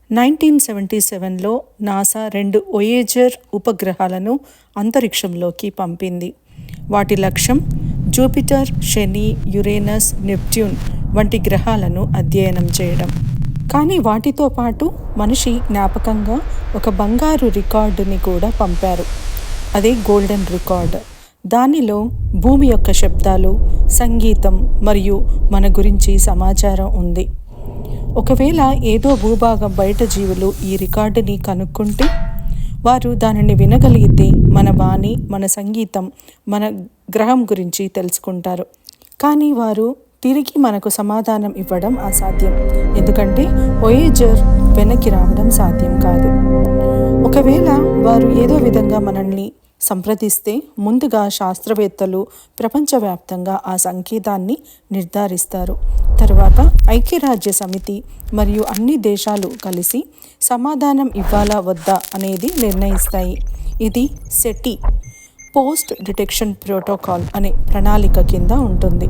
1977లో NASA 2 Voyager ఉపగ్రహాలను అంతరిక్షంలోకి పంపింది. వాటి లక్ష్యం జూపిటర్, శని, యురేనస్, నెప్ట్యూన్ వంటి గ్రహాలను అధ్యయనం చేయడం. కానీ వాటితో పాటు మనిషి జ్ఞాపకంగా ఒక బంగారు రికార్డుని కూడా పంపారు. అదే గోల్డెన్ రికార్డ్. దానిలో భూమి యొక్క శబ్దాలు, సంగీతం మరియు మన గురించి సమాచారం ఉంది. ఒకవేళ ఏదో భూభాగం బయట జీవులు ఈ రికార్డుని కనుక్కుంటే, వారు దానిని వినగలిగితే మన వాణి, మన సంగీతం, మన గ్రహం గురించి తెలుసుకుంటారు. కానీ వారు తిరిగి మనకు సమాధానం ఇవ్వడం అసాధ్యం. ఎందుకంటే వోయేజర్ వెనక్కి రావడం సాధ్యం కాదు. ఒకవేళ వారు ఏదో విధంగా మనల్ని సంప్రదిస్తే, ముందుగా శాస్త్రవేత్తలు ప్రపంచవ్యాప్తంగా ఆ సంకేతాన్ని నిర్ధారిస్తారు. తరువాత ఐక్యరాజ్య సమితి మరియు అన్ని దేశాలు కలిసి సమాధానం ఇవ్వాలా వద్దా అనేది నిర్ణయిస్తాయి. ఇది సెటి, పోస్ట్ డిటెక్షన్ ప్రోటోకాల్ అనే ప్రణాళిక కింద ఉంటుంది.